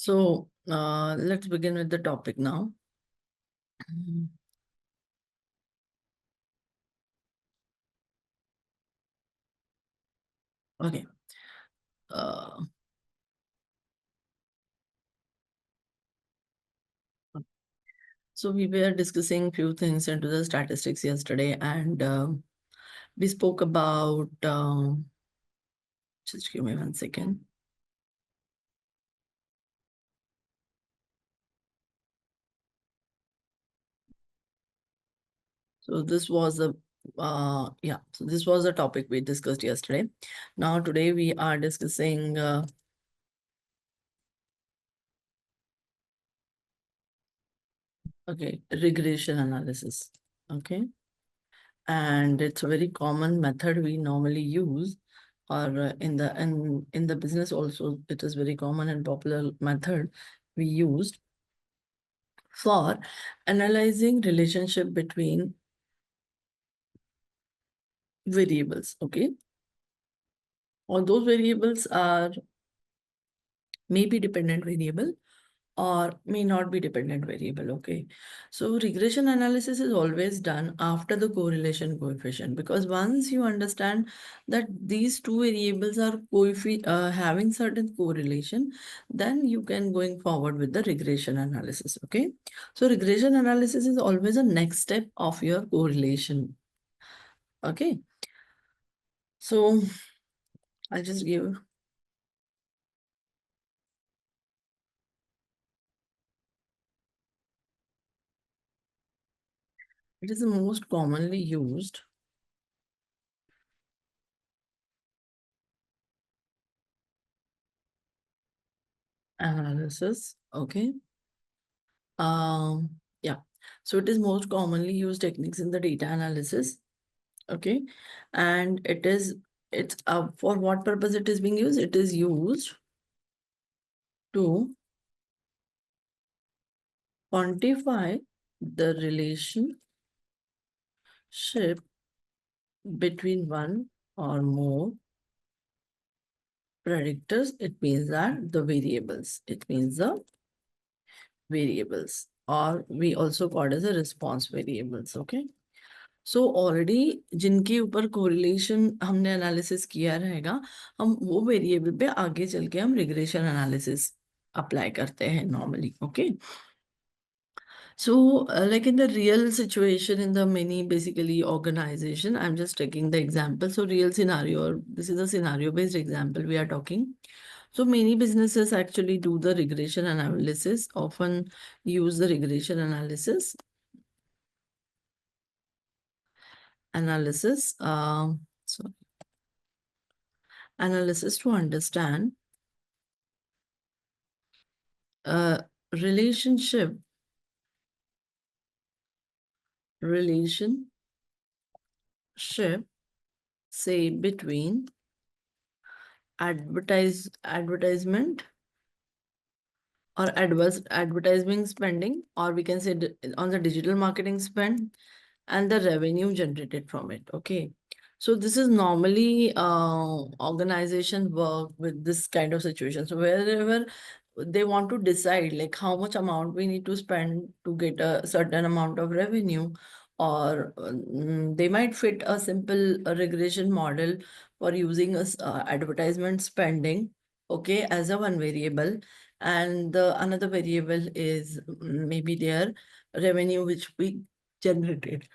So let's begin with the topic now. Okay. Uh, so we were discussing few things into the statistics yesterday, and we spoke about. Just give me 1 second. So this was the So this was the topic we discussed yesterday. Now today we are discussing regression analysis. Okay. And it's a very common method we normally use, or in the business also it is very common and popular method we used for analyzing relationship between variables. Okay, all those variables are maybe dependent variable or may not be dependent variable. Okay, so regression analysis is always done after the correlation coefficient, because once you understand that these two variables are having certain correlation, then you can going forward with the regression analysis. Okay, so regression analysis is always a next step of your correlation. Okay, so I'll just give. It is the most commonly used analysis. Okay. Yeah. So it is most commonly used techniques in the data analysis. Okay. And it's for what purpose it is being used? It is used to quantify the relationship between one or more predictors. It means that the variables. It means the variables, or we also call it as a response variables. Okay. So already जिनके ऊपर correlation हमने analysis किया रहेगा, हम वो variable पे आगे चल के हम रिग्रेशन एनालिसिस अप्लाई करते हैं normally. Okay, so like in the real situation in the many basically organization, I'm just taking the example. So real scenario, this is a scenario based example we are talking. So many businesses actually do the regression analysis, often use the regression analysis so analysis to understand relationship relationship say between advertisement or advertising spending, or we can say on the digital marketing spend, and the revenue generated from it. Okay, so this is normally organization work with this kind of situation. So wherever they want to decide like how much amount we need to spend to get a certain amount of revenue, or they might fit a simple regression model for using a advertisement spending, okay, as a one variable, and the another variable is maybe their revenue which we generated.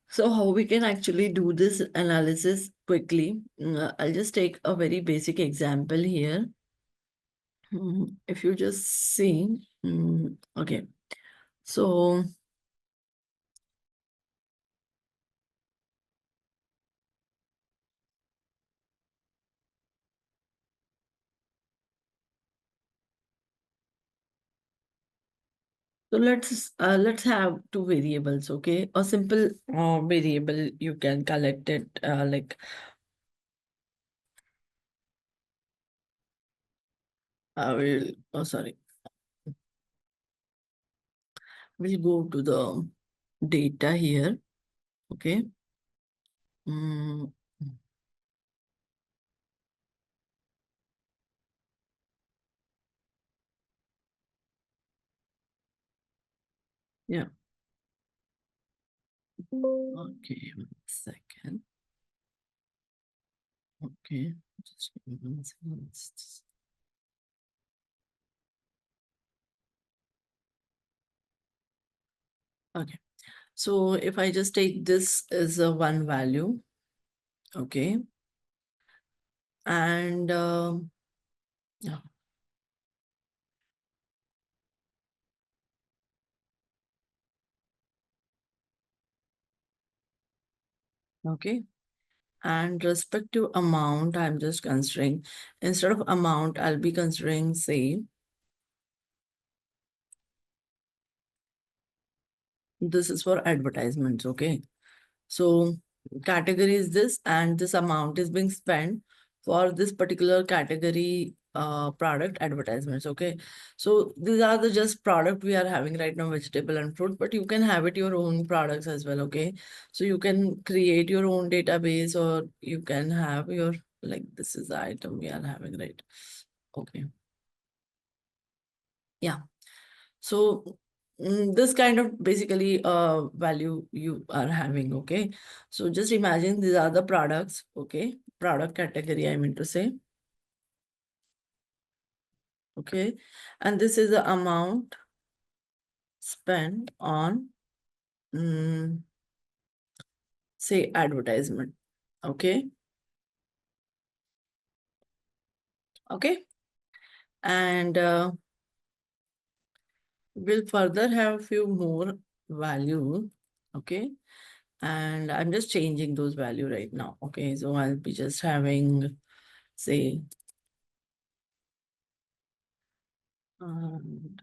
So how we can actually do this analysis quickly? I'll just take a very basic example here. If you just see, okay, so let's have two variables. Okay, a simple variable you can collect it like I will. Oh, sorry. We'll go to the data here. Okay. Mm, Yeah. Okay, 1 second. Okay, just give me 1 second. Okay, so if I just take this as a one value, okay, and yeah, okay, and respective amount, I'm just considering, instead of amount, I'll be considering, say, this is for advertisements, okay? So category is this, and this amount is being spent for this particular category product advertisements, okay? So these are the just product we are having right now, vegetable and fruit, but you can have it your own products as well, okay? So you can create your own database, or you can have your, like, this is the item we are having, right? Okay. Yeah. So this kind of basically value you are having, okay? So just imagine these are the products, okay? Product category, I mean to say, okay? And this is the amount spent on, say, advertisement, okay? Okay? And we'll further have few more value, okay? And I'm just changing those value right now, okay? So I'll be just having, say, and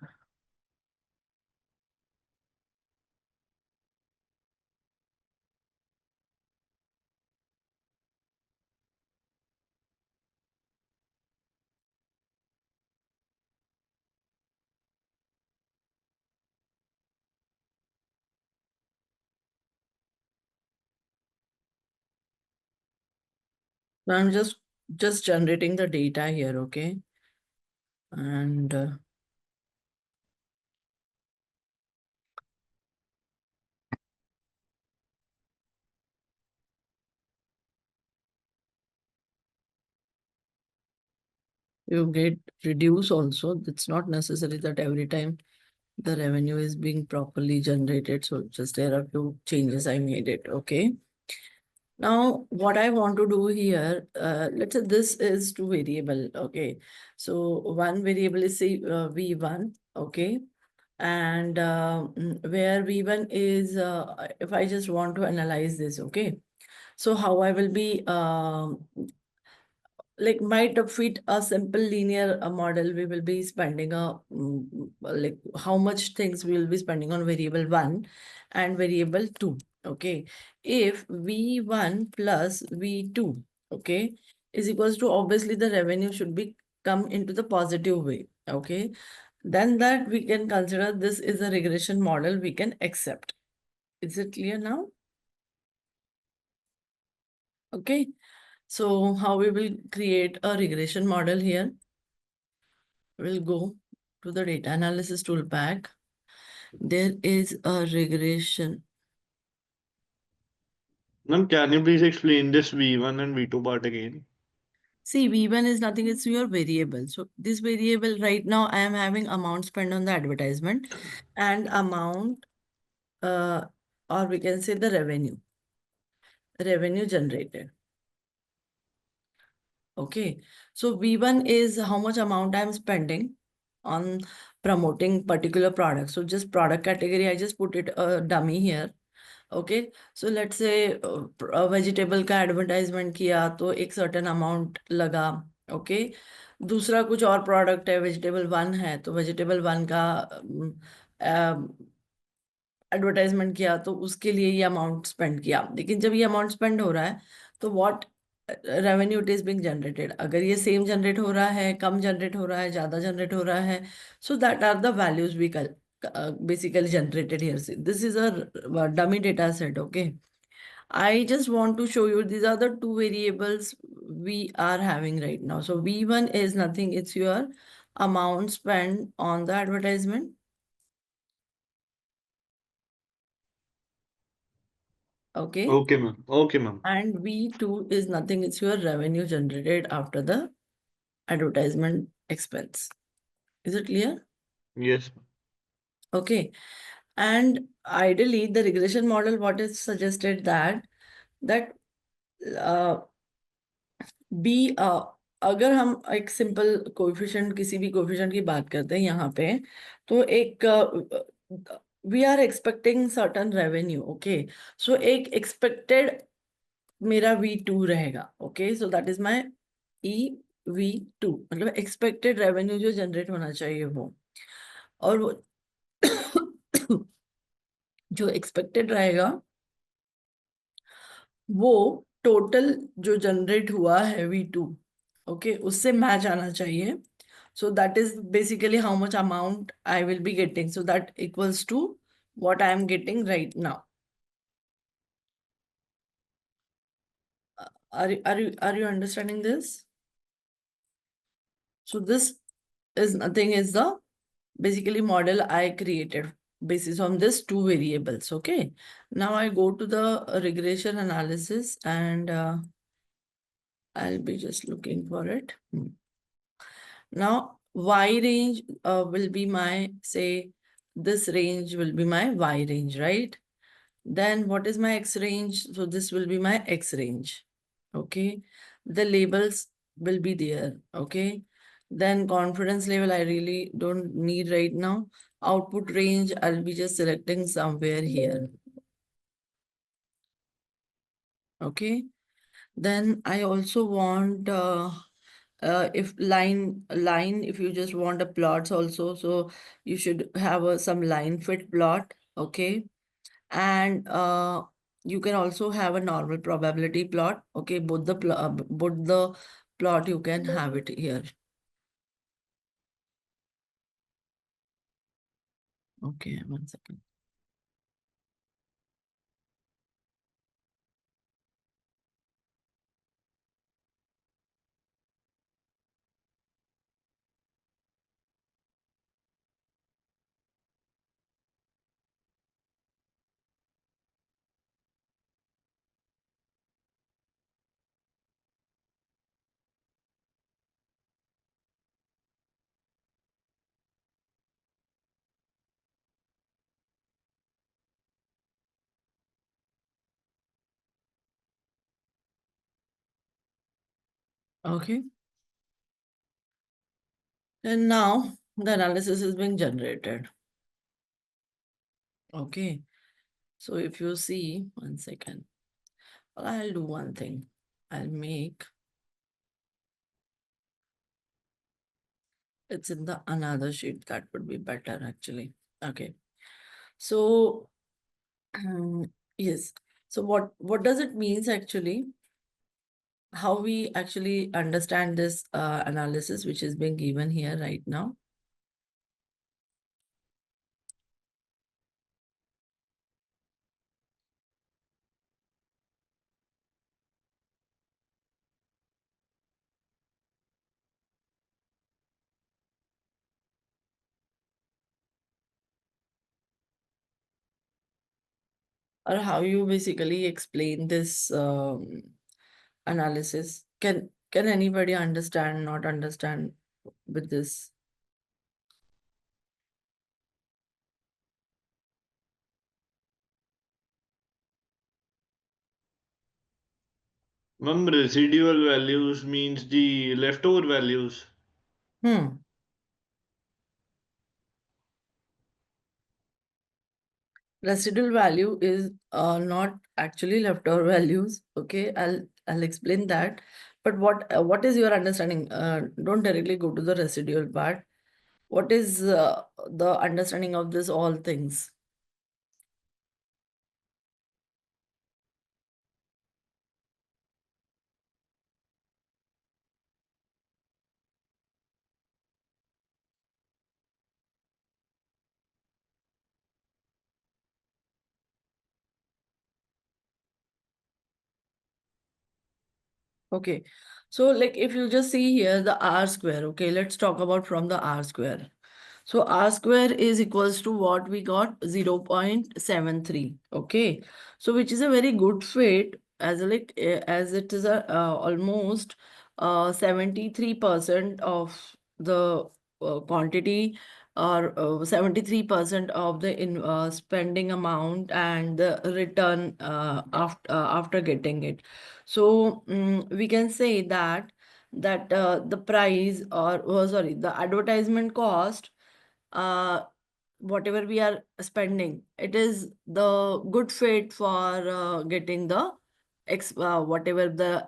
so I'm just generating the data here, okay? And you get reduce also. It's not necessary that every time the revenue is being properly generated. So just there are few changes I made it, okay? Now, what I want to do here, let's say this is two variable, okay? So one variable is say V1, okay? And where V1 is, if I just want to analyze this, okay? So how I will be like might fit a simple linear model, we will be spending like how much things we will be spending on variable 1 and variable 2, okay? If V1 plus V2, okay, is equals to, obviously the revenue should be come into the positive way, okay? Then that we can consider this is a regression model we can accept. Is it clear now? Okay. So how we will create a regression model here? We'll go to the data analysis toolpack. There is a regression. Ma'am, can you please explain this V1 and V2 part again? See, V1 is nothing, it's your variable. So this variable right now, I am having amount spent on the advertisement and amount, uh, or we can say the revenue generated. Okay, so V1 is how much amount I'm spending on promoting particular product. So just product category, I just put it a dummy here. Okay, so let's say vegetable का advertisement किया तो एक certain amount लगा. Okay, दूसरा कुछ और product है, vegetable 1 है तो vegetable 1 का एडवर्टाइजमेंट किया तो उसके लिए ये अमाउंट स्पेंड किया. लेकिन जब ये अमाउंट स्पेंड हो रहा है तो what revenue it is being generated, अगर ये सेम जनरेट हो रहा है, कम जनरेट हो रहा है, ज्यादा जनरेट हो रहा है, so that are the values we basically generated here. See, this is a dummy data set, okay? I just want to show you these are the two variables we are having right now. So V1 is nothing, it's your amount spent on the advertisement. Okay. Okay, ma'am. Okay, ma'am. And V2 is nothing, it's your revenue generated after the advertisement expense. Is it clear? Yes. Okay. And ideally, the regression model, what is suggested that uh, B अगर हम एक simple coefficient किसी भी coefficient की बात करते हैं यहाँ पे, तो एक we are expecting certain revenue, okay, so एक एक्सपेक्टेड मेरा V2 रहेगा, okay, so that is my EV2, मतलब एक्सपेक्टेड रेवेन्यू जो जनरेट होना चाहिए वो, और वो जो एक्सपेक्टेड रहेगा वो टोटल जो जनरेट हुआ है V2, ओके, उससे मैच आना चाहिए. So that is basically how much amount I will be getting. So that equals to what I am getting right now. Are you understanding this? So this is nothing is the basically model I created basis on this two variables. Okay. Now I go to the regression analysis and I'll be just looking for it. Now Y range will be my, say, this range will be my Y range, right? Then what is my X range? So this will be my X range. Okay. The labels will be there. Okay. Then confidence level, I really don't need right now. Output range, I'll be just selecting somewhere here. Okay. Then I also want if line if you just want a plots also, so you should have some line fit plot. Okay. And you can also have a normal probability plot. Okay, both the plot you can have it here. Okay, 1 second. Okay, and now the analysis is being generated. Okay, so if you see, 1 second, well, I'll do one thing. I'll make it's in the another sheet. That would be better actually. Okay, so yes. So what does it means actually? How we actually understand this analysis which is being given here right now? Or how you basically explain this analysis? Can anybody understand, not understand with this? Ma'am, residual values means the leftover values. Hmm. Residual value is not actually leftover values. Okay, I'll explain that. But what is your understanding? Don't directly go to the residual part. What is the understanding of this all things? Okay, so like if you just see here the R square, okay, let's talk about from the R square. So R square is equals to what we got? 0.73. Okay. So which is a very good fit as as it is a almost 73% of the quantity, or 73% of the spending amount and the return after getting it. So we can say that the price, or sorry, the advertisement cost, uh, whatever we are spending, it is the good fit for getting the whatever the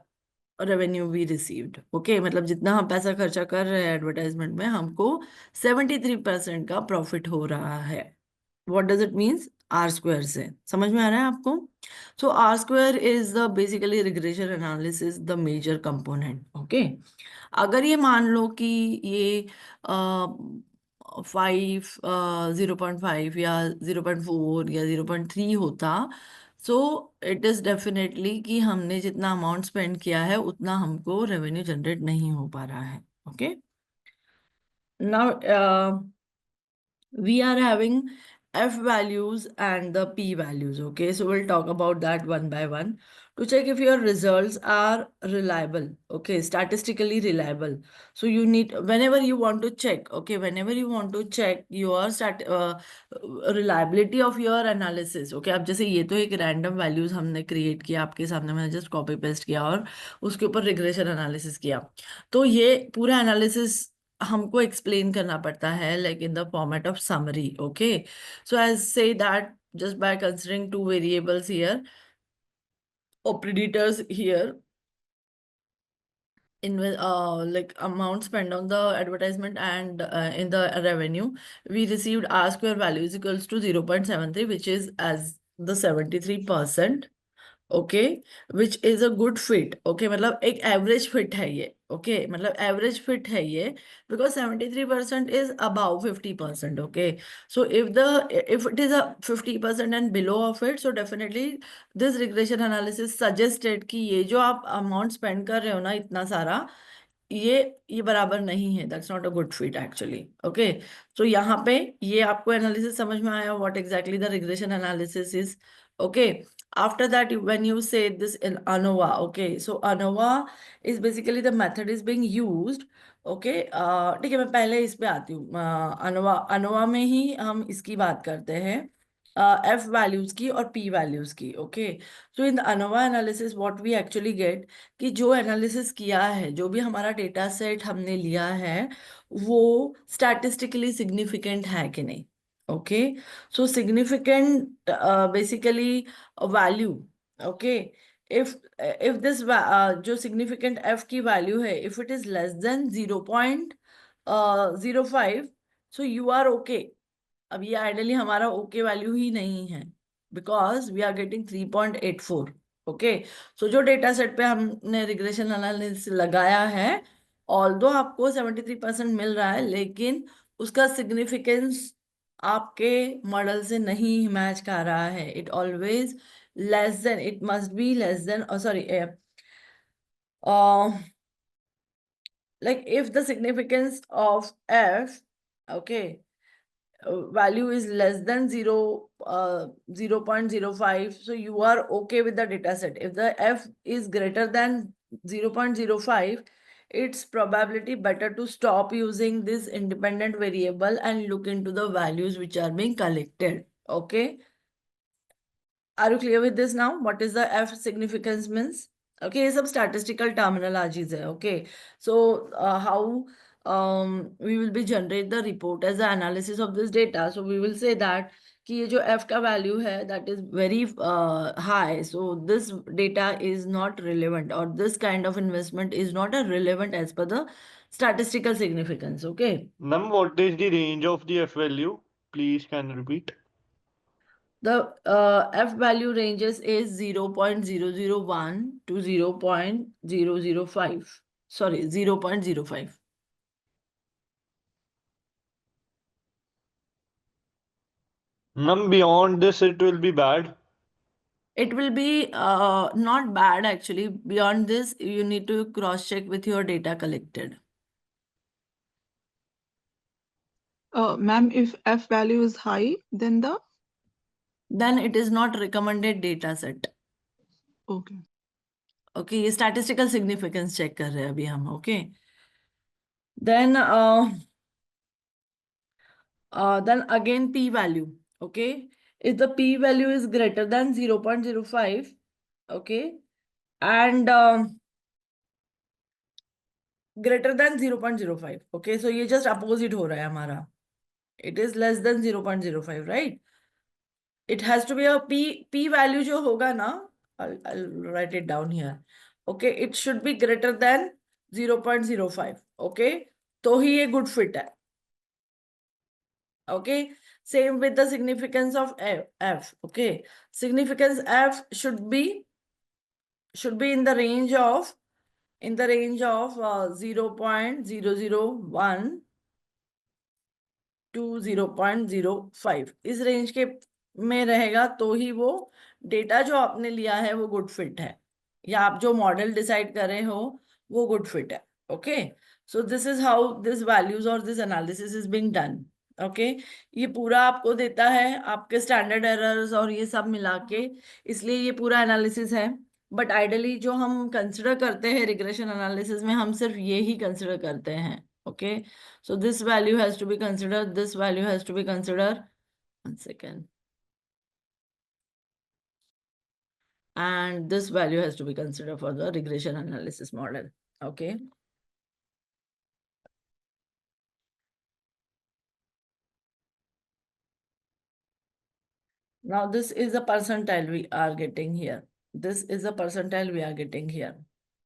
revenue we received. Okay, मतलब जितना हम पैसा खर्चा कर रहे हैं advertisement में, हमको 73% का प्रॉफिट हो रहा है. What does it means? R square से. समझ में आ रहा है आपको? So R square is the basically regression analysis the major component. Okay, अगर ये मान लो कि ये 0.5 या 0.4 या 0.3 होता, सो इट इज डेफिनेटली कि हमने जितना अमाउंट स्पेंड किया है उतना हमको रेवेन्यू जनरेट नहीं हो पा रहा है. Okay, now we are having f values and the p values. Okay, so we'll talk about that one by one to check if your results are reliable. Okay, statistically reliable. So you need, whenever you want to check, okay, whenever you want to check your reliability of your analysis. Okay, अब जैसे ये तो एक random values हमने create किया आपके सामने, मैंने just copy paste किया और उसके ऊपर regression analysis किया. तो ये पूरा analysis हमको एक्सप्लेन करना पड़ता है, like in the format of summary. Okay, so I say that just by considering two variables here or predators here, in like amount spent on the advertisement and in the revenue, we received R square value is equals to 0.73, which is as the 73%. Okay, which is a good fit. Okay, मतलब एक average fit है ये. Okay, मतलब average fit है ये, because 73% is above 50%. Okay, so if it is a 50% and below of it, so definitely this regression analysis suggested कि ये जो आप अमाउंट स्पेंड कर रहे हो ना इतना सारा, ये बराबर नहीं है. That's not a good fit actually. Okay, so यहाँ पे ये आपको एनालिसिस समझ में आया, what exactly the regression analysis is. Okay, after that when you say this in ANOVA, okay, so ANOVA is basically the method is being used. okay, ठीक है, मैं पहले इस पे आती हूँ. ANOVA में ही हम इसकी बात करते हैं, F वैल्यूज की और P वैल्यूज की. Okay, so in the ANOVA analysis what we actually get, कि जो एनालिसिस किया है, जो भी हमारा डेटा सेट हमने लिया है, वो स्टैटिस्टिकली सिग्निफिकेंट है कि नहीं. Okay, so significant basically a value. okay, if this जो significant f की value है, if it is less than 0.05, so you are okay. अब ये आइडियली हमारा ओके वैल्यू ही नहीं है, because we are getting 3.84. Okay, so जो डेटा सेट पे हमने रिग्रेशन एनालिसिस लगाया है, ऑल्दो आपको 73% मिल रहा है, लेकिन उसका सिग्निफिकेंस आपके मॉडल से नहीं मैच कर रहा है. It always less than, it must be less than, sorry, like if the significance of f, okay, value is less than 0.05, so you are okay with the data set. If the f is greater than 0.05, it's probability better to stop using this independent variable and look into the values which are being collected. Okay, are you clear with this now? What is the f significance means? Okay, ये सब statistical terminologies है. Okay, so how we will be generate the report as the analysis of this data. So we will say that कि ये जो f का value है, that is very high. So this data is not relevant, or this kind of investment is not a relevant as per the statistical significance. Okay. Ma'am, what is the range of the F value? Please can you repeat? The f value ranges is 0.001 to 0.005. Sorry, 0.05. Ma'am, beyond this it will be bad. It will be not bad actually. Beyond this, you need to cross check with your data collected. Ma'am, if F value is high, then then it is not recommended data set. okay. Okay, ये statistical significance check कर रहे हैं अभी हम. Okay. Then then again p value. Okay, if the p value is greater than 0.05, okay, and greater than 0.05, okay, so ये just opposite हो रहा है हमारा. It is less than 0.05, right? It has to be a p value जो होगा ना, I'll write it down here. Okay, it should be greater than 0.05. Okay, तो ही ये good fit है. Okay, same with the significance of f. Okay, significance f should be in the range of 0.001 to 0.05. इस range के में रहेगा तो ही वो data जो आपने लिया है वो गुड फिट है, या आप जो मॉडल डिसाइड कर रहे हो वो गुड फिट है. Okay, so this is how this values और this analysis is being done. Okay, ये पूरा आपको देता है आपके स्टैंडर्ड एरर्स और ये सब मिला के, इसलिए ये पूरा एनालिसिस है. बट आइडली जो हम कंसिडर करते हैं रिग्रेशन एनालिसिस में, हम सिर्फ ये ही कंसिडर करते हैं. Okay, so this value has to be considered, this value has to be considered. One second. And this value has to be considered for the regression analysis model. Okay. Now this is the percentile we are getting here. This is the percentile we are getting here.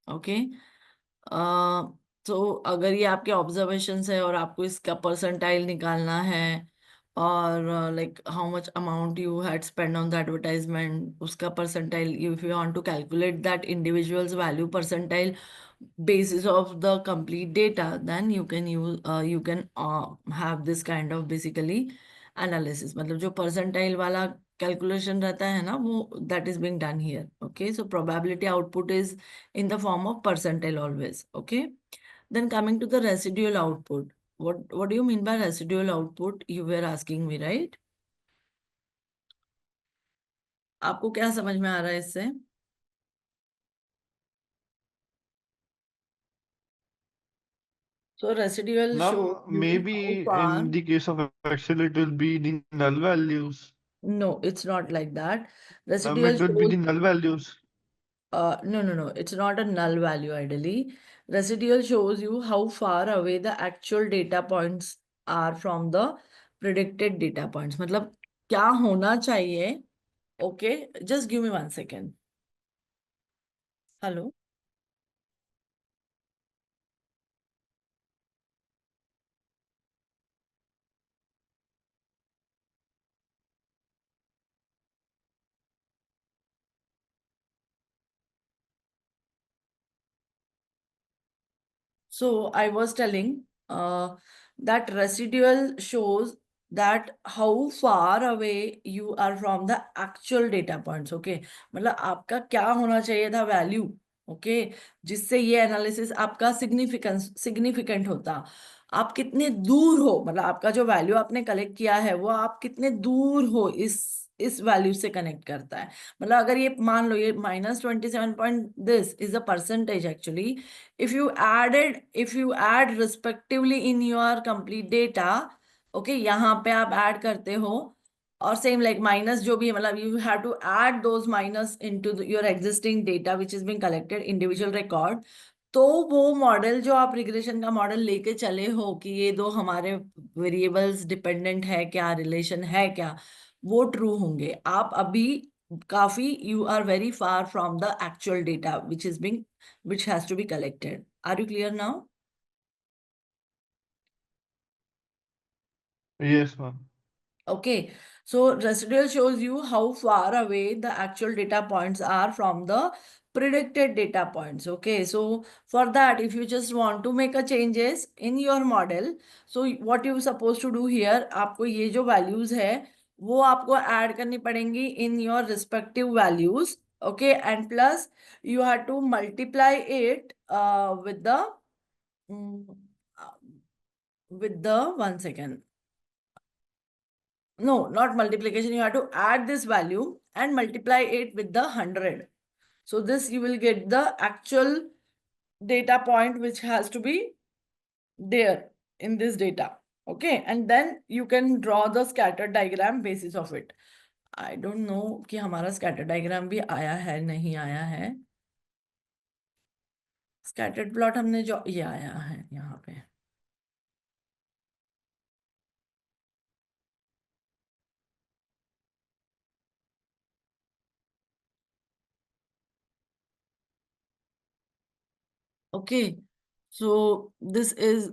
Okay. तो अगर ये आपके observations है और आपको इसका percentile निकालना है, और like how much amount you had spend on the advertisement, उसका percentile, if you want to calculate that individuals value percentile basis of the complete data, then you can use you can have this kind of basically analysis. मतलब जो percentile वाला calculation रहता है ना, वो that is being done here. Okay, so probability output is in the form of percentile always. Okay, then coming to the residual output. What do you mean by residual output? You were asking me, right? आपको क्या समझ में आ रहा है इससे? So residual Now, shows you how maybe far. in the case of Excel, it will be the null values. No, it's not like that. Residual It would be shows, the null values. no. It's not a null value ideally. Residual shows you how far away the actual data points are from the predicted data points. मतलब क्या होना चाहिए? Okay, just give me 1 second. Hello. So I was telling that residual shows that how far away you are from the actual data points. Okay, मतलब आपका क्या होना चाहिए था वैल्यू, ओके, जिससे ये एनालिसिस आपका सिग्निफिकेंट होता. आप कितने दूर हो, मतलब आपका जो वैल्यू आपने कलेक्ट किया है वो आप कितने दूर हो इस वैल्यू से कनेक्ट करता है. मतलब अगर ये मान लो ये -27 point, this is a percentage actually. if you add respectively in your complete data, okay, यहाँ पे आप ऐड करते हो, और सेम लाइक माइनस जो भी है, मतलब you have to add those minus into your existing data which is being collected individual record. तो वो मॉडल जो आप रिग्रेशन का मॉडल लेके चले हो कि ये दो हमारे वेरिएबल्स डिपेंडेंट है क्या, रिलेशन है क्या, वो ट्रू होंगे. आप अभी काफी, you are very far from the actual data which has to be collected. Are you clear now? Yes, ma'am. Okay, so residual shows you how far away the actual data points are from the predicted data points. Okay, so for that, if you just want to make a changes in your model, so what you supposed to do here, आपको ये जो values है वो आपको add करनी पड़ेंगी in your respective values. Okay, and plus you have to multiply it with the mm, uh, 1 second. No, not multiplication. You have to add this value and multiply it with the 100. So this you will get the actual data point which has to be there in this data. Okay, and then you can draw the scatter diagram basis of it. I don't know कि हमारा scatter diagram भी आया है नहीं आया है. Scattered plot हमने जो ये आया है यहाँ पे. Okay, so this is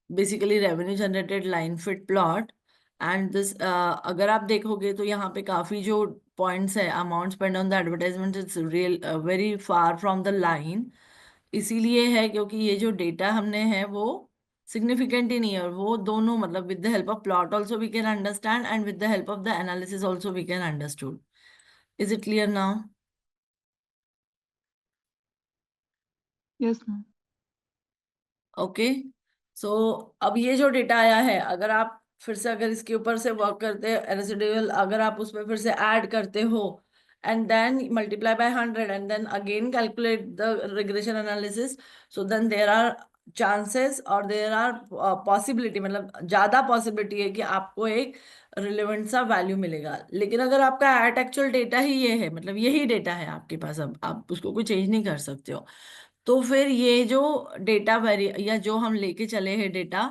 basically revenue generated line fit plot and this अगर आप देखोगे तो यहाँ पे काफी जो points है amount spent on the advertisement is real very far from the line. इसीलिए है क्योंकि ये जो डेटा हमने है वो सिग्निफिकेंट ही नहीं है और वो दोनों मतलब with the help of plot also we can understand and with the help of the analysis also we can understood. Is it clear now? Yes, ma'am. Okay, so अब ये जो डेटा आया है अगर आप फिर से अगर इसके ऊपर से वर्क करते हैं रेसिडुअल अगर आप उसमें फिर से ऐड करते हो and then multiply by 100 and then again calculate the regression analysis, so then there are chances और there are possibility मतलब ज्यादा possibility है कि आपको एक रिलेवेंट सा वैल्यू मिलेगा. लेकिन अगर आपका एट एक्चुअल डेटा ही ये है मतलब यही डेटा है आपके पास अब आप उसको कोई चेंज नहीं कर सकते हो तो फिर ये जो डेटा वेरी या जो हम लेके चले हैं data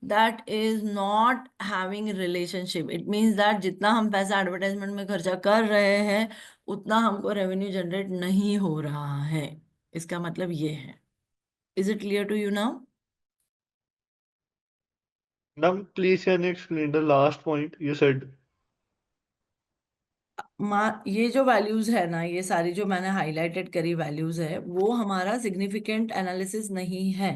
that is not having relationship. It means that जितना हम पैसा एडवर्टाइजमेंट में खर्चा कर रहे हैं उतना हमको रेवेन्यू जनरेट नहीं हो रहा है. इसका मतलब ये है. Is it clear to you now? Now, please can you explain the last point you said? ये जो वैल्यूज है ना ये सारी जो मैंने हाईलाइटेड करी वैल्यूज है वो हमारा सिग्निफिकेंट एनालिसिस नहीं है.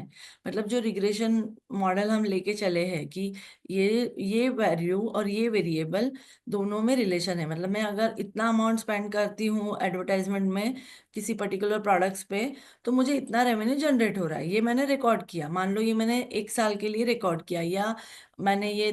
मतलब जो रिग्रेशन मॉडल हम लेके चले हैं कि ये वैल्यू और ये वेरिएबल दोनों में रिलेशन है. मतलब मैं अगर इतना अमाउंट स्पेंड करती हूँ एडवर्टाइजमेंट में किसी पर्टिकुलर प्रोडक्ट्स पे तो मुझे इतना रेवेन्यू जनरेट हो रहा है. ये मैंने रिकॉर्ड किया, मान लो ये मैंने 1 साल के लिए रिकॉर्ड किया या मैंने ये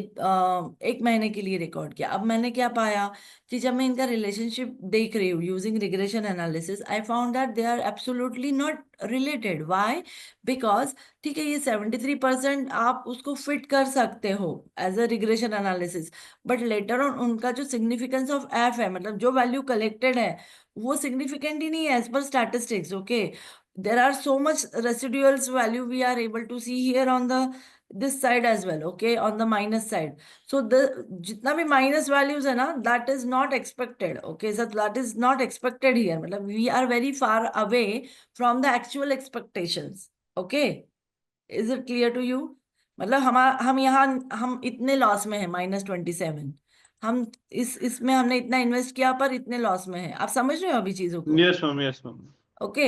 1 महीने के लिए रिकॉर्ड किया. अब मैंने क्या पाया कि जब मैं इनका रिलेशनशिप देख रही हूँ using regression analysis I found that they are absolutely not related. Why? Because ठीक है ये 73% आप उसको फिट कर सकते हो as a regression analysis but later on उनका जो सिग्निफिकेंस ऑफ एफ है मतलब जो वैल्यू कलेक्टेड है वो सिग्निफिकेंट ही नहीं है as per statistics. Okay, there are so much residuals value we are able to see here on the this side as well. Okay, on the minus side. So the जितना भी minus values है ना that is not expected. Okay, so that is not expected here. मतलब we are very far away from the actual expectations. Okay, is it clear to you? मतलब हम यहाँ हम इतने लॉस में है -27. हम इसमें हमने इतना इन्वेस्ट किया पर इतने लॉस में है. आप समझ रहे हो अभी चीजों को? Yes, ma'am. Yes, ma'am. Okay,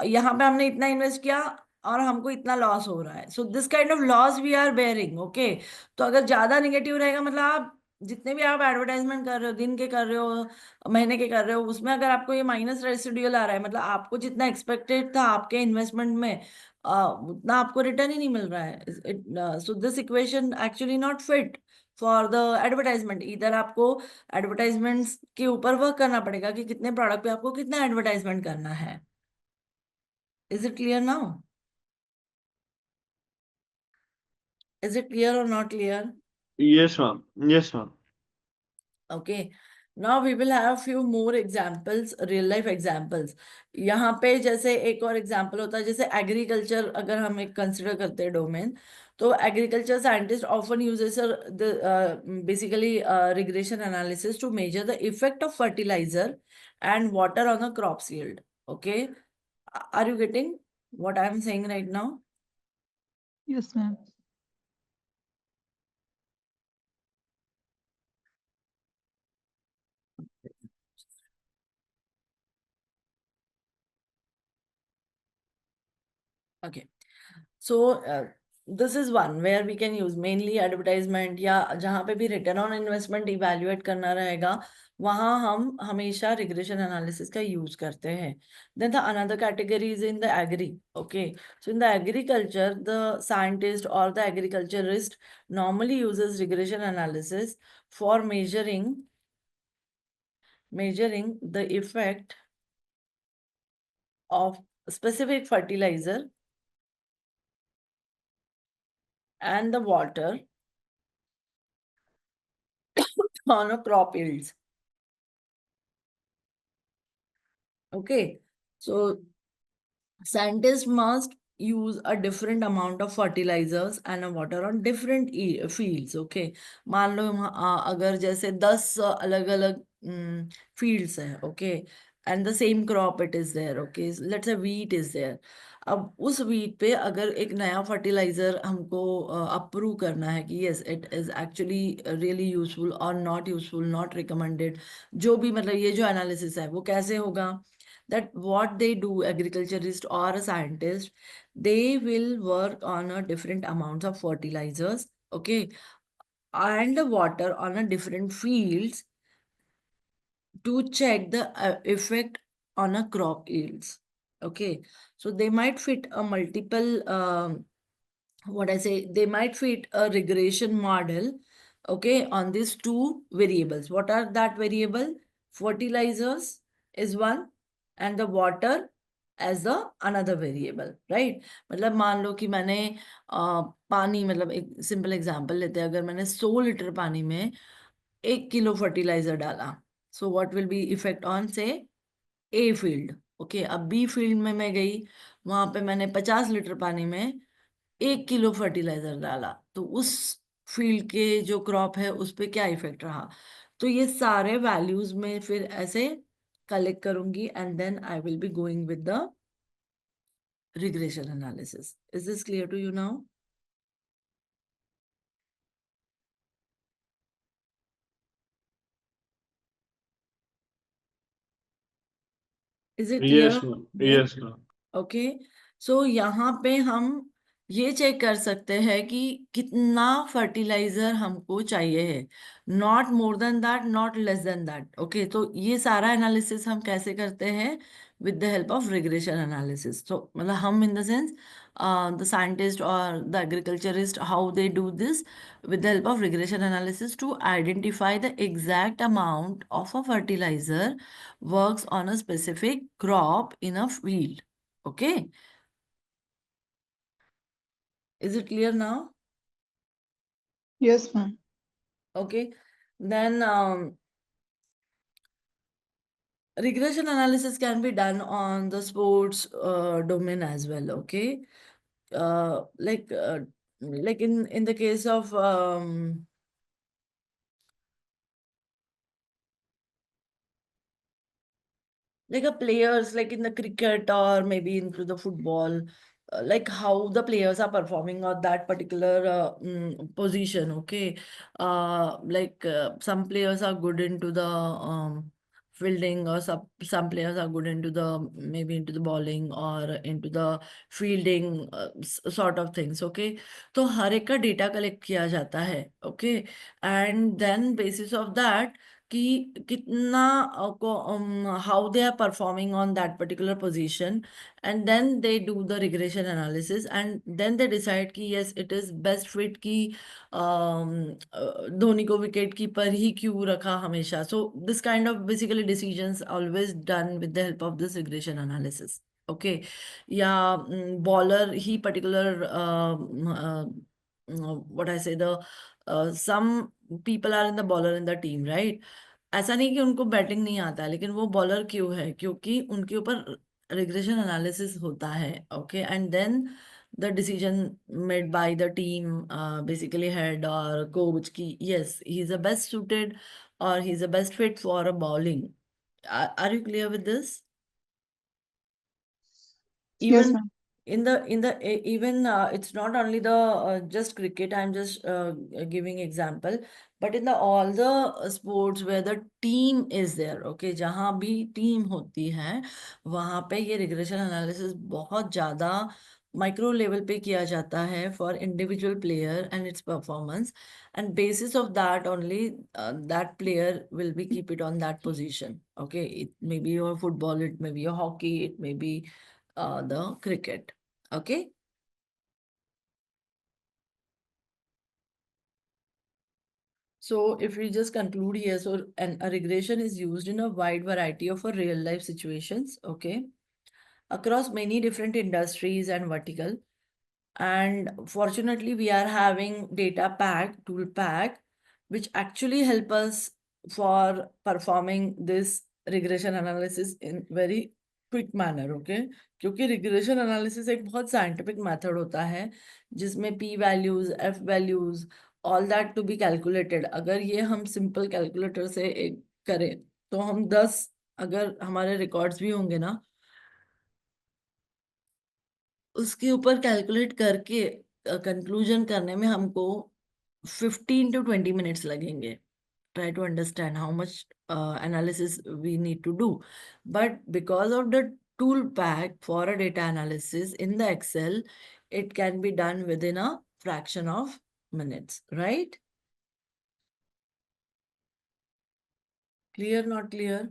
यहाँ पे हमने इतना इन्वेस्ट किया और हमको इतना लॉस हो रहा है. So this kind of loss we are bearing. Okay, तो अगर ज्यादा निगेटिव रहेगा मतलब आप जितने भी आप एडवर्टाइजमेंट कर रहे हो दिन के कर रहे हो महीने के कर रहे हो उसमें अगर आपको ये माइनस रेसिडुअल आ रहा है मतलब आपको जितना एक्सपेक्टेड था आपके इन्वेस्टमेंट में उतना आपको रिटर्न ही नहीं मिल रहा है. So this equation actually not fit for the advertisement. इधर आपको एडवर्टाइजमेंट्स के ऊपर वर्क करना पड़ेगा कि कितने प्रोडक्ट पे आपको कितना एडवर्टाइजमेंट करना है. Is it clear now? Is it clear or not clear? Yes, ma'am. Yes, ma'am. Okay. Now we will have few more examples, real life examples. यहाँ पे जैसे एक और एग्जाम्पल होता है जैसे एग्रीकल्चर अगर हम एक कंसिडर करते हैं डोमेन तो agriculture scientist often uses basically regression analysis to measure the effect of fertiliser and water on the crop yield. Okay, are you getting what I am saying right now? Yes, ma'am. Okay. So this is one where we can use mainly advertisement, या जहाँ पे भी return on investment evaluate करना रहेगा वहाँ हम हमेशा regression analysis का यूज करते हैं. Then the another category is in the agri. Okay, so in the agriculture, the scientist or the agriculturist normally uses regression analysis for measuring the effect of specific fertilizer and the water on a crop yields. Okay, so scientists must use a different amount of fertilizers and a water on different fields. Okay, मान लो अगर जैसे 10 अलग अलग fields है. Okay, and the same crop it is there. Okay, so let's say wheat is there. अब उस wheat पे अगर एक नया fertilizer हमको अप्रूव करना है कि yes it is actually really useful or not useful, not recommended, जो भी मतलब ये जो analysis है वो कैसे होगा? That what they do, agriculturist or a scientist, they will work on a different amounts of fertilizers, okay, and the water on a different fields to check the effect on a crop yields. Okay, so they might fit a multiple they might fit a regression model, okay, on these two variables. What are that variable? Fertilizers is one and the water as the another variable, right? मतलब मान लो कि मैंने पानी, मतलब एक simple example लेते हैं, अगर मैंने 100 लीटर पानी में 1 किलो फर्टिलाइजर डाला, so what will be effect on से ए फील्ड. ओके, अब बी फील्ड में मैं गई, वहां पे मैंने 50 लीटर पानी में 1 किलो फर्टिलाइजर डाला, तो उस फील्ड के जो क्रॉप है उस पे क्या इफेक्ट रहा. तो ये सारे वैल्यूज में फिर ऐसे कलेक्ट करूंगी and then I will be going with the regression analysis. Is this clear to you now? Is it clear? Yes, ma'am. Then? Yes, ma'am. Okay, so यहाँ पे हम ये चेक कर सकते हैं कि कितना फर्टिलाइजर हमको चाहिए है. Not more than that, not less than that. Okay, तो ये सारा एनालिसिस हम कैसे करते हैं? With the help of regression analysis. तो मतलब हम in the sense the scientist और the agriculturist, how they do this with the help of regression analysis to identify the exact amount of a fertilizer works on a specific crop in a field. Okay, is it clear now? Yes, ma'am. Okay, then regression analysis can be done on the sports domain as well. Okay, uh, like uh, like in the case of like a players, like in the cricket or maybe into the football, like how the players are performing on that particular position. Okay, some players are good into the fielding, or some players are good into the maybe into the bowling or into the fielding sort of things. Okay, तो हर एक का data collect किया जाता है. Okay, and then basis of that कि कितना how they are performing on that particular position, and then they do the regression analysis and then they decide कि yes it is best fit कि धोनी को wicket keeper ही क्यों रखा हमेशा. So this kind of basically decisions always done with the help of this regression analysis. Okay, या bowler he particular what I say, the some people are in the bowler in the team, right? ऐसा नहीं कि उनको batting नहीं आता है, लेकिन वो बॉलर क्यों है? क्योंकि उनके ऊपर रिग्रेशन एनालिसिस होता है. Okay, and then the decision made by the team, basically head और कोच की yes he is a best suited और he is a best fit for a bowling. Are you clear with this? Yes, Even ma'am. even it's not only the just cricket, I'm just giving example, but in the all the sports where the team is there. Okay, जहाँ भी team होती है वहां पे ये regression analysis बहुत ज्यादा micro level पे किया जाता है for individual player and it's performance, and basis of that only that player will be keep it on that position. Okay, it may be your football, it may be your hockey, it may be the cricket. Okay. So if we just conclude here, so a regression is used in a wide variety of real life situations, okay, across many different industries and vertical. And fortunately, we are having data pack, tool pack, which actually help us for performing this regression analysis in very quick manner, okay? क्योंकि regression analysis एक बहुत scientific method होता है जिसमें p values, f values, all that to be calculated. अगर ये हम simple calculator से एक करें तो हम 10 अगर हमारे records भी होंगे ना उसके ऊपर कैलकुलेट करके कंक्लूजन करने में हमको 15 to 20 minutes लगेंगे. Try to understand how much analysis we need to do. But because of the tool pack for a data analysis in the Excel, it can be done within a fraction of minutes, right? Clear, not clear?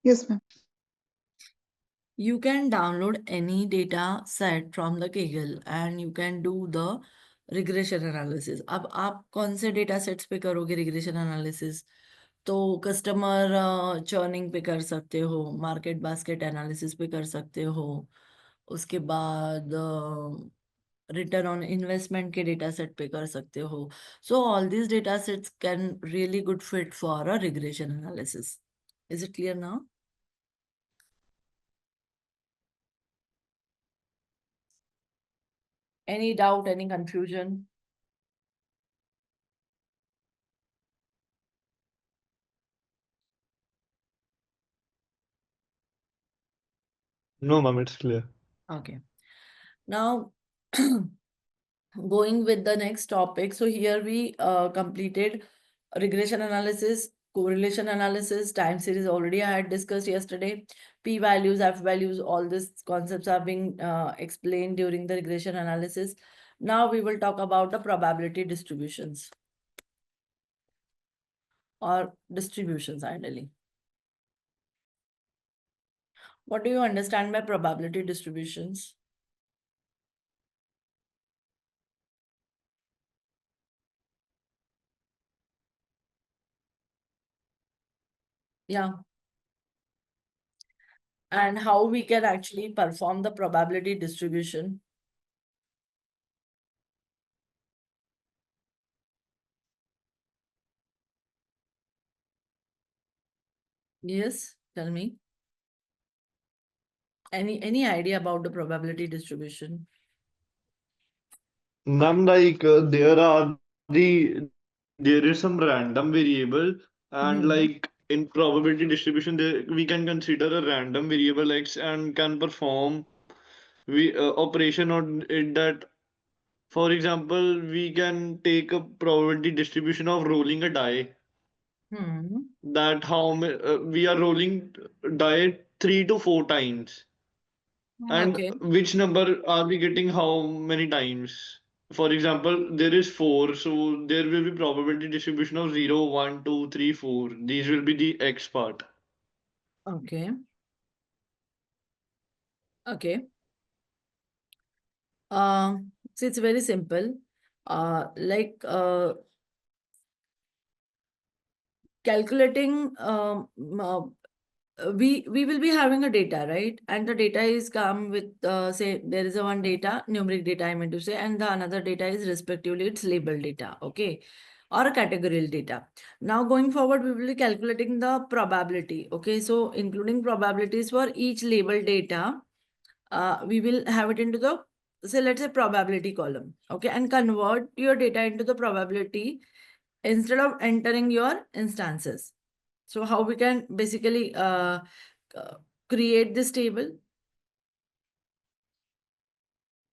Yes, ma'am. You can download any data set from the Kaggle and you can do the regression analysis. अब आप कौन से data sets पे करोगे regression analysis? तो customer churning पे कर सकते हो, मार्केट बास्केट एनालिसिस पे कर सकते हो, उसके बाद रिटर्न ऑन इन्वेस्टमेंट के डेटा सेट पे कर सकते हो. So all these data sets can really good fit for a regression analysis. Is it clear now? Any doubt, any confusion? No, ma'am, it's clear. Okay. Now, going with the next topic. So here we completed regression analysis, correlation analysis, time series already I had discussed yesterday. P values, F values, all these concepts are being explained during the regression analysis. Now we will talk about the probability distributions or distributions ideally. What do you understand by probability distributions? Yeah. And how we can actually perform the probability distribution. Yes, tell me. Any idea about the probability distribution? Ma'am, there is some random variable, and Mhm. like in probability distribution, we can consider a random variable x and can perform we operation on it that. For example, we can take a probability distribution of rolling a die, Hmm. that we are rolling die 3 to 4 times, and Okay. which number are we getting how many times. For example, there is 4, so there will be probability distribution of 0, 1, 2, 3, 4. These will be the x part. Okay. Okay. So it's very simple. Like calculating we will be having a data, right? And the data is come with say there is a one data, numeric data I meant to say, and the another data is respectively its label data, okay, or a categorical data. Now going forward, we will be calculating the probability, okay? So including probabilities for each label data, we will have it into the, say let's say probability column, okay, and convert your data into the probability instead of entering your instances. So how we can basically uh, create this table?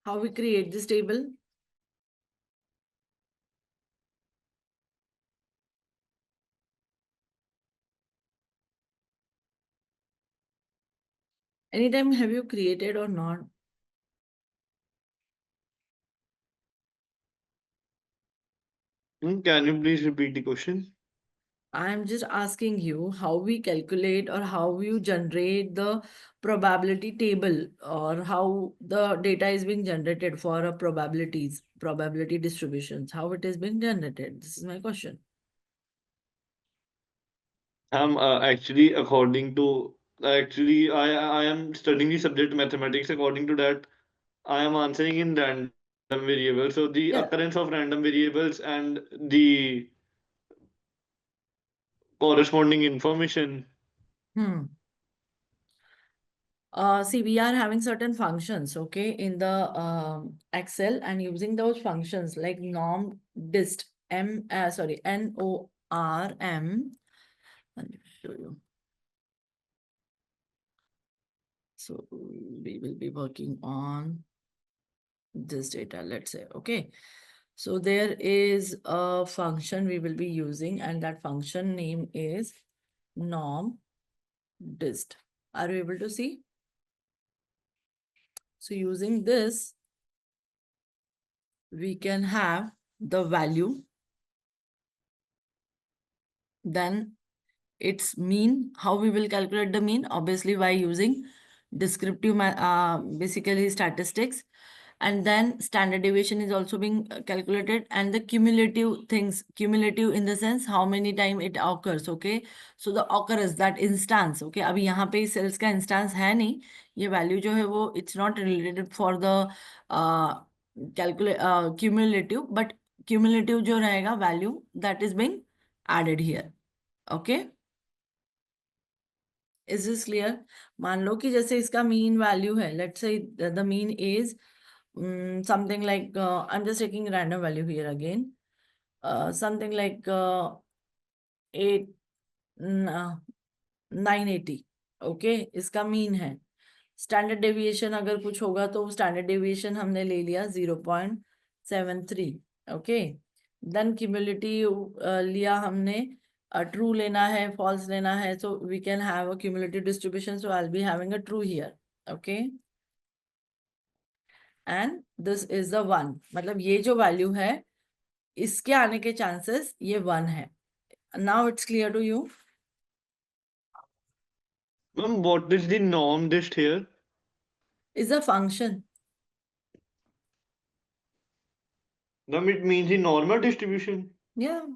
How we create this table? Anytime have you created or not? Can you please repeat the question? I'm just asking you how we calculate or how you generate the probability table or how the data is being generated for a probability distributions, how it is being generated. This is my question. Actually, I am studying the subject mathematics. According to that, I am answering in random variables. So the Yeah. occurrence of random variables and the corresponding information. Hmm. See, we are having certain functions, okay, in the Excel, and using those functions like norm dist NORM. Let me show you. So we will be working on this data, let's say, okay. So there is a function we will be using, and that function name is norm dist. Are you able to see? So using this, we can have the value, then its mean. How we will calculate the mean? Obviously by using basically statistics, and then standard deviation is also being calculated, and the cumulative things, cumulative in the sense how many time it occurs, okay. So the occurrence, that instance, okay, अभी यहाँ पे cells का instance है नहीं, ये value जो है वो it's not related for the cumulative, but cumulative जो रहेगा value that is being added here, okay. Is this clear? मान लो कि जैसे इसका mean value है, let's say the mean is something like I'm just taking random value here again, something like 8 980, okay, इसका mean है. Standard deviation अगर कुछ होगा तो स्टैंडर्ड डेविएशन हमने ले लिया 0.73, ओके. देन क्यूमुलेटिव लिया हमने, ट्रू लेना है, फॉल्स लेना है, so we can have a cumulative distribution, so I will be having a true here, okay. And this is the 1, मतलब ये जो वैल्यू है इसके आने के चांसेस ये 1 है. Now it's clear to you? Ma'am, what is the norm dist here? Is a function. Ma'am, it means the normal distribution. Yeah.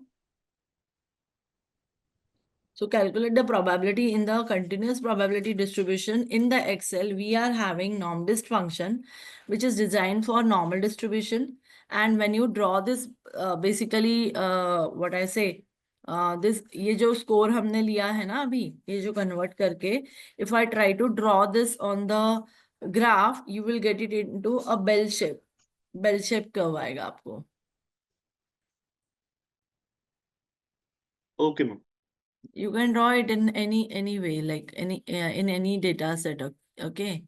So calculate the probability in the continuous probability distribution. In the Excel, we are having normdist function, which is designed for normal distribution. And when you draw this, basically, what I say, this ये जो score हमने लिया है ना अभी, ये जो convert करके, if I try to draw this on the graph, you will get it into a bell shape. Bell shape curve आएगा आपको. Okay, ma'am. You can draw it in any way, like in any data set, okay.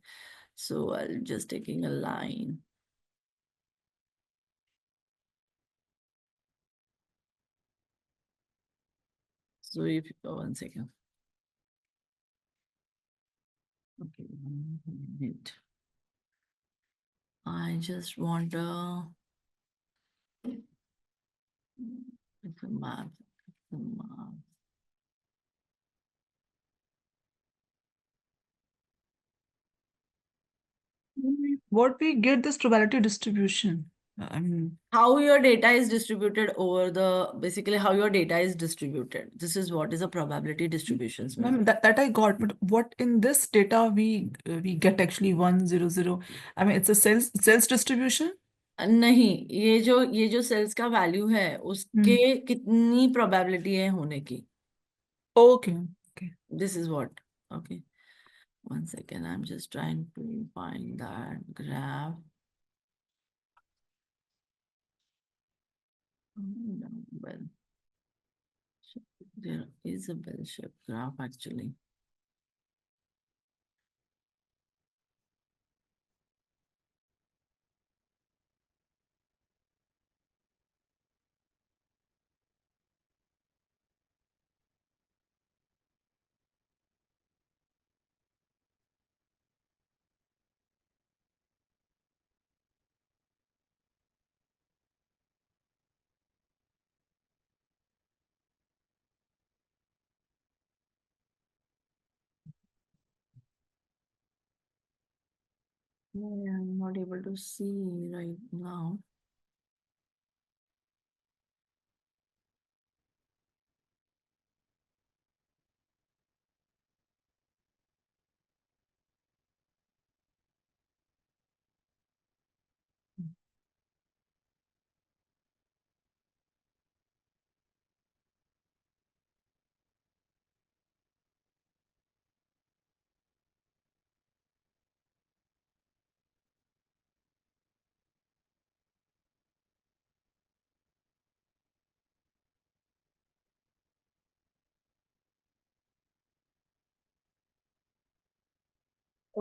So I'll just taking a line. So if one second. Okay, 1 minute. I just want it's a map. It's a map. What we get this probability distribution? I mean, How your data is distributed over the, basically how your data is distributed. This is what is a probability distributions. ma'am, that I got, but what in this data we get actually 100? I mean, it's a cells distribution. नहीं, ये जो sales का value है उसके कितनी probability है होने की. Okay. Okay. This is what, okay. 1 second, I'm just trying to find that graph. No, well, there is a bell-shaped graph actually. I'm not able to see right now.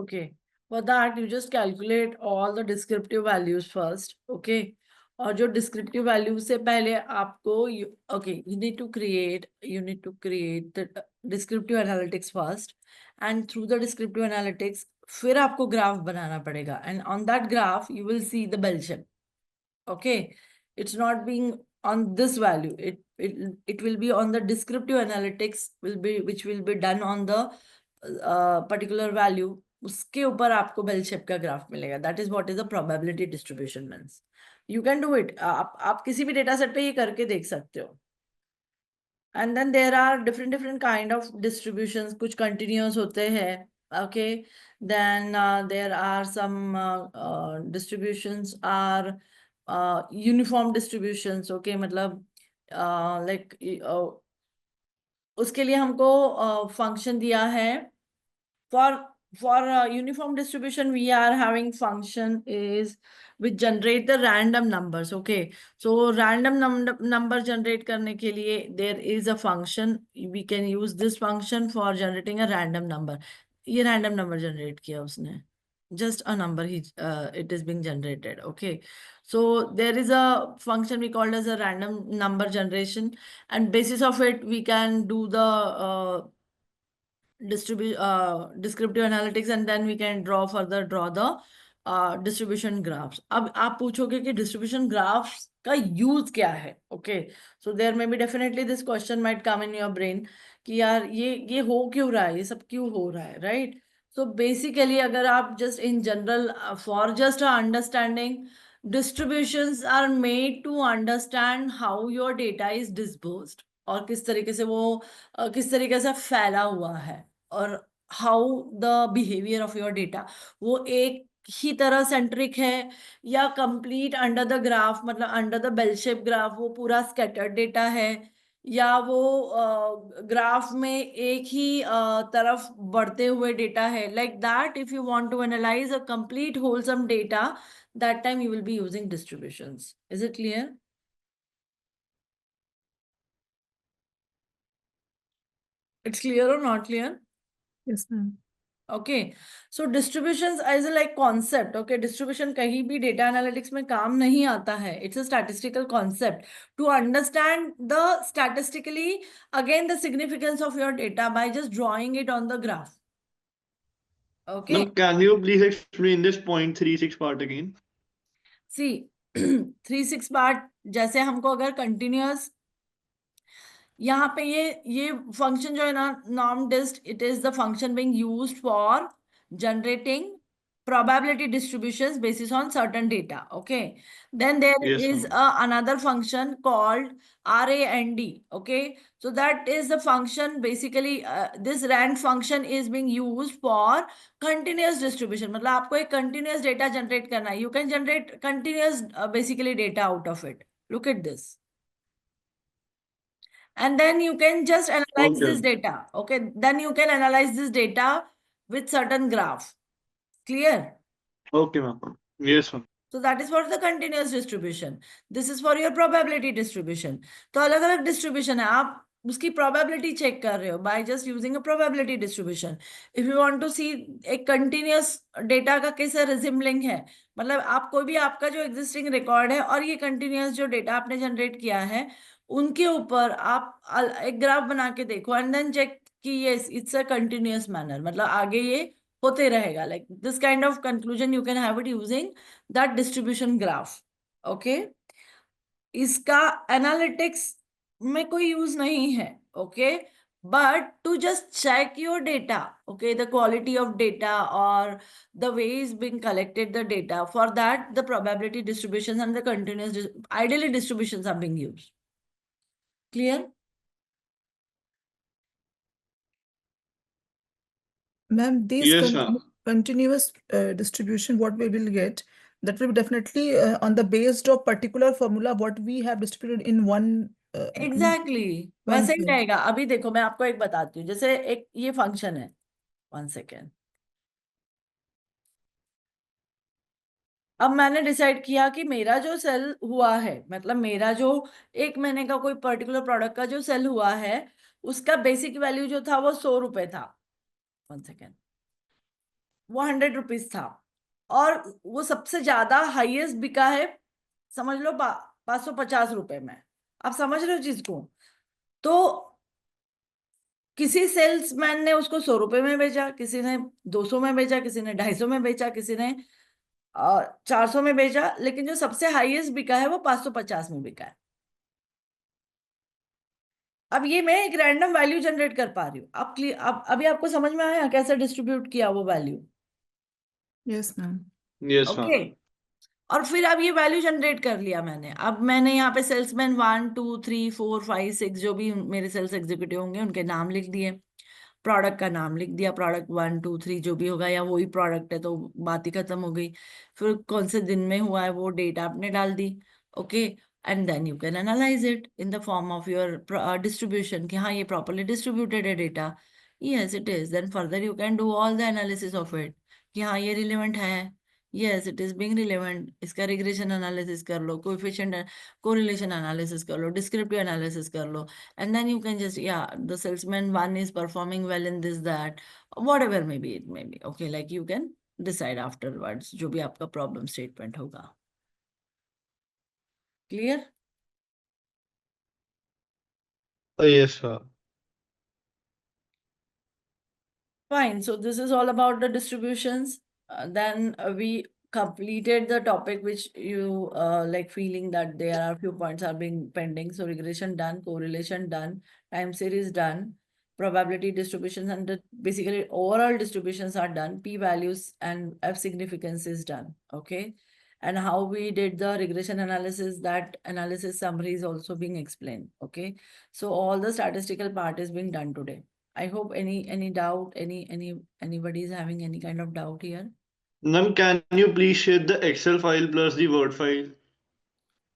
Okay, for that you just calculate all the descriptive values first. Okay, और जो descriptive values से पहले आपको you need to create the descriptive analytics first, and through the descriptive analytics फिर आपको graph बनाना पड़ेगा, and on that graph you will see the bell shape. Okay, it's not being on this value, it will be on the descriptive analytics which will be done on the particular value. उसके ऊपर आपको bell shape का graph मिलेगा. That is what is the probability distribution means. You can do it. आप किसी भी data set पे ये करके देख सकते हो. And then there are different different kind of distributions. कुछ कंटिन्यूअस होते हैं. Okay, then there are some distributions are uniform distributions. Okay, मतलब लाइक उसके लिए हमको फंक्शन दिया है. For uniform distribution, we are having function is which generate the random numbers. Okay, so random number generate करने के लिए there is a function. We can use this function for generating a random number. ये random number generate किया उसने. Just a number it is being generated. Okay, so there is a function we called as a random number generation, and basis of it we can do the descriptive analytics, and then we can draw the distribution graphs. अब आप पूछोगे कि distribution graphs का use क्या है. Okay, so there may be definitely this question might come in your brain कि यार ये हो क्यों रहा है, ये सब क्यों हो रहा है, राइट? सो बेसिकली अगर आप just in general for just understanding, distributions are made to understand how your data is dispersed, और किस तरीके से वो किस तरीके से फैला हुआ है, और how the behaviour of your data, वो एक ही तरह सेंट्रिक है या कंप्लीट अंडर द ग्राफ, मतलब under the bell shape graph वो पूरा स्कैटर्ड डेटा है, या वो ग्राफ में एक ही तरफ बढ़ते हुए डेटा है. Like that, if you want to analyse a complete wholesome data, that time you will be using distributions. Is it clear? It's clear or not clear? Yes, ma'am. Okay, so distributions as a like concept. Okay, distribution कहीं भी data analytics में काम नहीं आता है. It's a statistical concept to understand the statistically again the significance of your data by just drawing it on the graph. Okay. Now, can you please explain this 0.36 part again? See, 3-6 part जैसे हमको अगर continuous यहाँ पे ये function जो है ना, norm dist, it is the function being used for generating probability distributions basis on certain data. Okay, then there Yes, is ma'am. another function called RAND. Okay, so that is the function basically this rand function is being used for continuous distribution. मतलब आपको एक continuous data generate करना है. You can generate continuous basically data out of it. Look at this. And then you can just analyze this data. Okay, then you can analyze this data with certain graph. Clear? Okay, ma'am. Yes, ma'am. So that is for the continuous distribution. This is for your probability distribution. तो अलग अलग distribution है, आप उसकी probability check कर रहे हो by just using a probability distribution. If you want to see एक continuous data का कैसे resembling है, मतलब आप कोई भी आपका जो existing record है और ये continuous जो data आपने generate किया है, उनके ऊपर आप एक ग्राफ बना के देखो एंड देन चेक कि ये इट्स अ कंटिन्यूअस मैनर, मतलब आगे ये होते रहेगा. Like this kind of conclusion you can have it using that distribution graph. Okay, इसका एनालिटिक्स में कोई यूज नहीं है. Okay, But to just check your data, okay, the quality of data or the way it's being collected the data, for that the probability distributions and the ideally distributions are being used. Clear? Ma'am, these Yes, ma'am. continuous distribution, what we will get, that will be definitely on the based of particular formula what we have distributed in one Exactly. one वैसे ही cell. रहेगा. अभी देखो मैं आपको एक बताती हूँ. जैसे एक ये फंक्शन है. 1 second. अब मैंने डिसाइड किया कि मेरा जो सेल हुआ है, मतलब मेरा जो 1 महीने का कोई पर्टिकुलर प्रोडक्ट का जो सेल हुआ है, उसका बेसिक वैल्यू जो था वो 100 रुपए था. 1 सेकेंड. वो 100 रुपीज था. और वो सबसे ज्यादा हाईएस्ट बिका है, समझ लो 550 रुपए में. आप समझ रहे हो चीज को? तो किसी सेल्समैन ने उसको 100 रुपए में बेचा, किसी ने 200 में बेचा, किसी ने 250 में बेचा, किसी ने 400 में बेचा, लेकिन जो सबसे हाईएस्ट बिका है वो 550 में बिका है. अब ये मैं एक रैंडम वैल्यू जनरेट कर पा रही हूँ. अब अभी आपको समझ में आया कैसे डिस्ट्रीब्यूट किया वो value? Yes, ma'am. Yes, okay. ma'am. और फिर अब ये वैल्यू जनरेट कर लिया मैंने. अब मैंने यहाँ पे सेल्समैन 1 2 3 4 5 6 जो भी मेरे सेल्स एग्जीक्यूटिव होंगे उनके नाम लिख दिए. प्रोडक्ट का नाम लिख दिया. प्रोडक्ट 1 2 3 जो भी होगा, या वही प्रोडक्ट है तो बात ही खत्म हो गई. फिर कौन से दिन में हुआ है वो डेट आपने डाल दी. Okay. And then you can analyse it in the form of your distribution कि हाँ ये प्रॉपरली डिस्ट्रीब्यूटेड है data. Yes it is. Then further you can do all the analysis of it कि हाँ ये रिलेवेंट है. Yes it is being relevant. इसका regression analysis कर लो, कोएफिशिएंट कोरिलेशन एनालिसिस कर लो, डिस्क्रिप्टिव एनालिसिस कर लो. And then you can just, yeah, the salesman one is performing well in this, that, whatever maybe it may be. Okay, like you can decide afterwards जो भी आपका problem statement होगा. Clear? Yes, ma'am. Fine. So this is all about the distributions. Then we completed the topic which you like feeling that there are few points are being pending. So regression done, correlation done, time series done, probability distributions and basically overall distributions are done. P values and F significance is done. Okay. And how we did the regression analysis, that analysis summary is also being explained. Okay. So all the statistical part is being done today. I hope any doubt, anybody is having any kind of doubt here? Ma'am, can you please share the Excel file plus the Word file?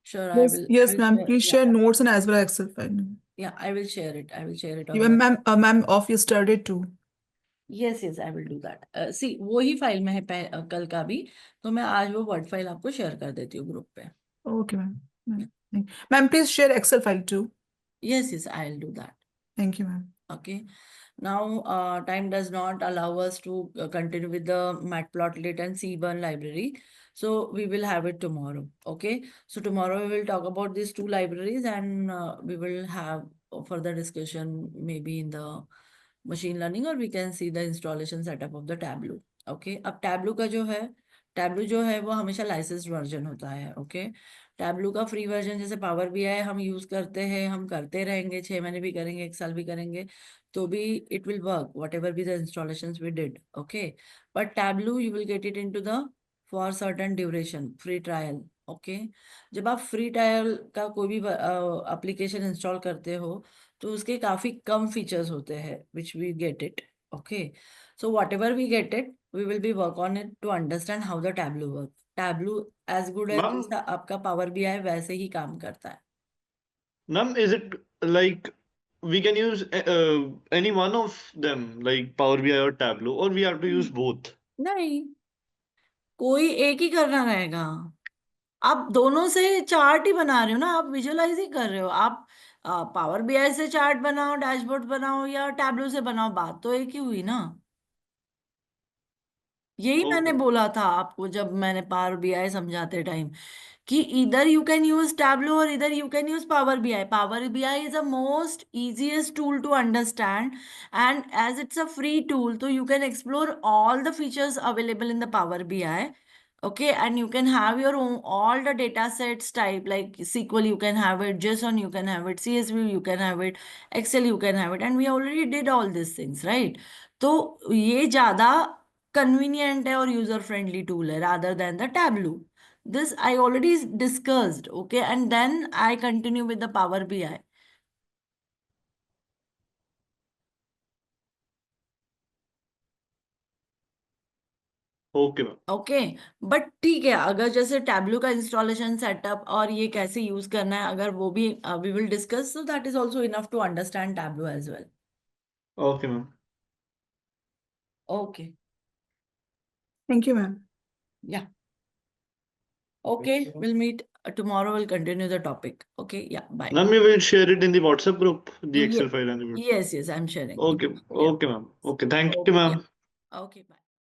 Sure, Yes, yes, ma'am. share, Please share notes and as well as Excel file. yeah, I will share it. I will share it on Even the. ma'am, off yesterday too. Yes, I will do that. See, वही file में है कल का भी, तो मैं आज वो वर्ड फाइल आपको शेयर कर देती हूँ ग्रुप पे. Okay, ma'am. Ma'am, please share Excel file too. Yes, I'll do that. Thank you, ma'am. Okay. Now, time does not allow us to continue with the Matplotlib and Seaborn library. So we will have it tomorrow. Okay. So tomorrow we will talk about these two libraries and we will have a further discussion maybe in the machine learning, or we can see the installation setup of the Tableau. Okay. अब Tableau का जो है वो हमेशा licensed version होता है. Okay. Tableau का free version जैसे पावर बीआई हम यूज करते हैं, हम करते रहेंगे, 6 महीने भी करेंगे, 1 साल भी करेंगे, तो भी it will work whatever be the installation we did. Okay. But Tableau you will get it in to the for certain duration free trial. Okay. जब आप फ्री ट्रायल का कोई भी एप्लीकेशन इंस्टॉल करते हो तो उसके काफी कम फीचर्स होते हैं which we get it. Okay. So whatever we get it we will be work on it to understand how the Tableau works. Tableau as good as Ma'am, जैसा आपका Power BI वैसे ही काम करता है. ma'am, is it like we can use any one of them, like Power BI or Tableau, or we have to use both? नहीं, कोई एक ही करना रहेगा. आप दोनों से चार्ट ही बना रहे हो ना, आप विजुअलाइज ही कर रहे हो. आप पावर बीआई से चार्ट बनाओ, डैशबोर्ड बनाओ या टैब्लो से बनाओ, बात तो एक ही हुई ना. यही मैंने Okay. बोला था आपको जब मैंने पावर बीआई समझाते टाइम कि इधर यू कैन यूज टैब्लो और इधर you can use Power BI. Power BI is a most easiest tool to understand and as it's a free tool तो you can explore all the features available in the Power BI Okay, and you can have your own all the data sets type like SQL, you can have it, JSON, you can have it, CSV, you can have it, Excel, you can have it, and we already did all these things, right? तो ये ज़्यादा convenient है और user friendly tool है rather than the Tableau. This I already discussed, okay, and then I continue with the Power BI. Okay, ma'am. Okay, but ठीक है, अगर जैसे टैब्लू का इंस्टॉलेशन सेटअप और ये कैसे यूज करना है, अगर वो भी we will discuss, so that is also enough to understand Tableau as well. Okay, ma'am. Okay, Thank you, ma'am. या okay, will meet tomorrow, we'll continue the topic. Okay, yeah, bye. Ma'am, you will share it in the WhatsApp group, the Excel file and the. Yes, I'm sharing. Okay, Yeah. okay, ma'am. Okay, thank you, ma'am. Okay, bye.